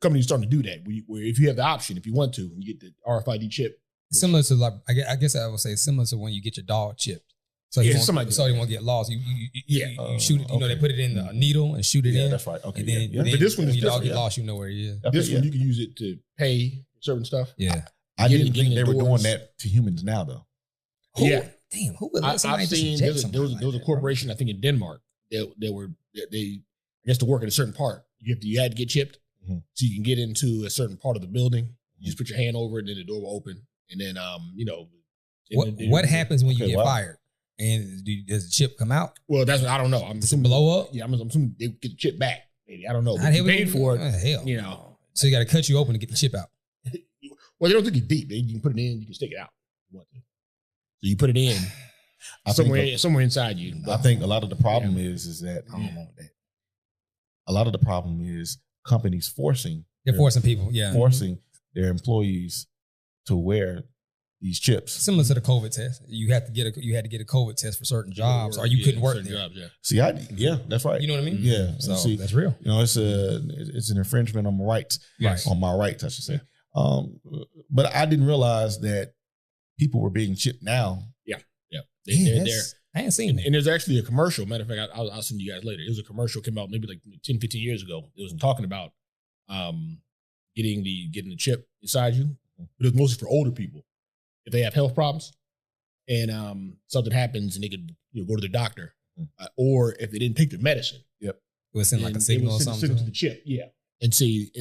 companies starting to do that. Where if you have the option, if you want to, you get the RFID chip. Similar to like, I guess I would say similar to when you get your dog chipped. So you won't get lost. You shoot it. You know, they put it in the needle and shoot it in. That's right. Okay. And then, but this one is when your dog different. get lost, you know where he is. This one you can use it to pay certain stuff. Yeah. I didn't think they were doing that to humans now, though. Damn. Who would let somebody I've just seen inject there was somebody a corporation, I think in Denmark, they I guess to work in a certain part, you had to get chipped, so you can get into a certain part of the building. You just put your hand over it, and then the door will open, and then what happens when you get fired? And does the chip come out? Well, that's what I don't know. I'm assuming blow up. Yeah, I'm assuming they get the chip back. Maybe I don't know. But you paid for it. Hell, you know. So you got to cut you open to get the chip out. Well, they don't think it's deep. You can put it in. You can stick it out. If you want to. So you put it in somewhere inside you. I think a lot of the problem is that I don't know that. A lot of the problem is companies forcing people, forcing their employees to wear these chips. Similar to the COVID test, you had to get a COVID test for certain jobs, or you couldn't work there. Jobs, yeah. See, that's right. You know what I mean? Yeah. So see, that's real. You know, it's an infringement on my rights. Yes. On my rights, I should say. But I didn't realize that people were being chipped now. Yeah. I ain't seen that. And there's actually a commercial. Matter of fact, I'll send you guys later. It was a commercial came out maybe like 10, 15 years ago. It was talking about getting the chip inside you. But it was mostly for older people. If they have health problems and something happens and they could go to their doctor, or if they didn't take their medicine. Yep. It was send like a signal or something. Send it to the chip. Yeah. And see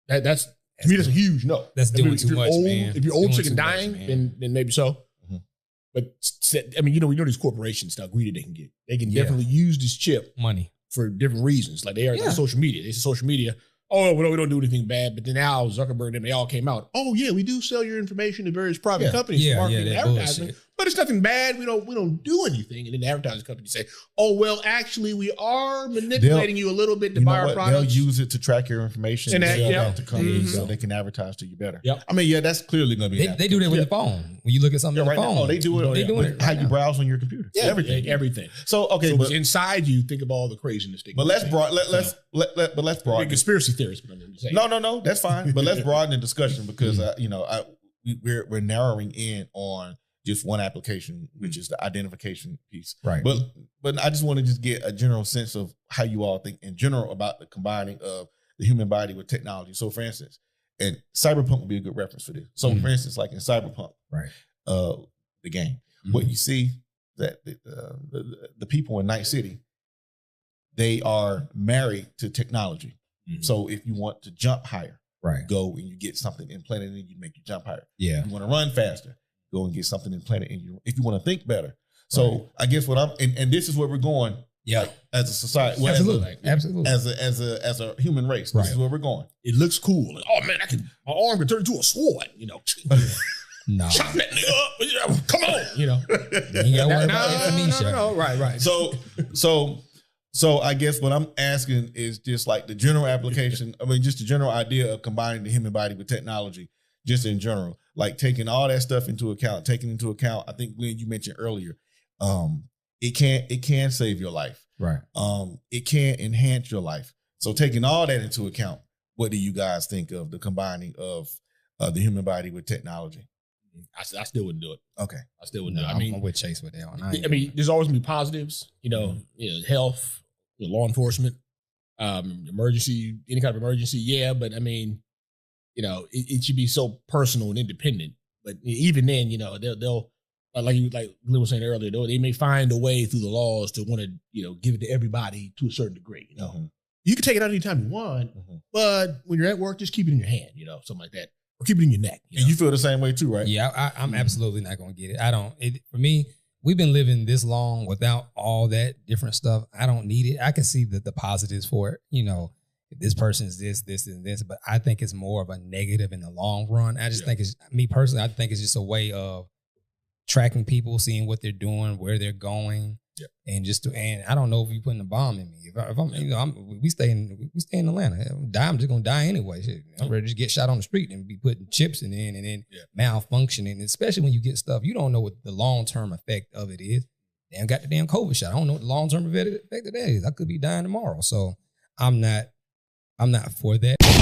that's to me, that's a huge no. That's doing too much, man. If you're old, sick, and dying, then maybe so. But I mean, we know these corporations how greedy they can get. They can definitely use this chip money for different reasons. Like they are like social media. They say social media. Oh, we don't do anything bad. But then now Zuckerberg and they all came out. Oh yeah, we do sell your information to various private companies for marketing and advertising. But it's nothing bad. We don't do anything. And then the advertising companies say, oh well, actually we are manipulating you a little bit to buy our products. They'll use it to track your information and sell that to companies so they can advertise to you better. Yep. I mean, that's clearly going to be. They do that with the phone. When you look at something on the phone, now, they do it. They doing it. How you browse on your computer. Yeah, everything. So okay, but inside you, think of all the craziness. But let's broaden conspiracy theories. No, that's fine. But let's broaden the discussion because we're narrowing in on just one application, which is the identification piece. Right. But I just want to just get a general sense of how you all think in general about the combining of the human body with technology. So for instance, and Cyberpunk would be a good reference for this. So for instance, like in Cyberpunk, right, the game, what you see that the people in Night City, they are married to technology. So if you want to jump higher, go and you get something implanted in you, make you jump higher. Yeah. If you want to run faster, go and get something implanted in you. If you want to think better. So I guess what and this is where we're going. Yeah. As a society. Well, absolutely. As a human race. This is where we're going. It looks cool. Like, oh man, my arm can turn into a sword, No. Chop that nigga up. Come on, You ain't gotta worry about amnesia. No, right. So I guess what I'm asking is just like the general application, just the general idea of combining the human body with technology, just in general, like taking all that stuff into account, I think Glenn, you mentioned earlier, it can save your life. Right. It can enhance your life. So taking all that into account, what do you guys think of the combining of the human body with technology? I still wouldn't do it. Okay. I still wouldn't do it. I'm with Chase with that one. I mean, there's always gonna be positives, health, law enforcement, emergency, any kind of emergency. Yeah. But I mean, it should be so personal and independent. But even then, they'll like Glenn was saying earlier, they may find a way through the laws to want to, give it to everybody to a certain degree. You can take it out anytime you want, but when you're at work, just keep it in your hand, something like that. Or keep it in your neck. And you feel the same way too, right? Yeah, I'm absolutely not going to get it. For me, we've been living this long without all that different stuff. I don't need it. I can see the positives for it. If this person is this, and this, but I think it's more of a negative in the long run. I just think me personally, I think it's just a way of tracking people, seeing what they're doing, where they're going. And and I don't know if you're putting a bomb in me. If I'm, we stay in Atlanta. I'm just gonna die anyway. Shit. I'm ready to just get shot on the street and be putting chips in and then malfunctioning. Especially when you get stuff you don't know what the long term effect of it is. Damn, got the damn COVID shot. I don't know what the long term effect of that is. I could be dying tomorrow. So I'm not I'm not for that.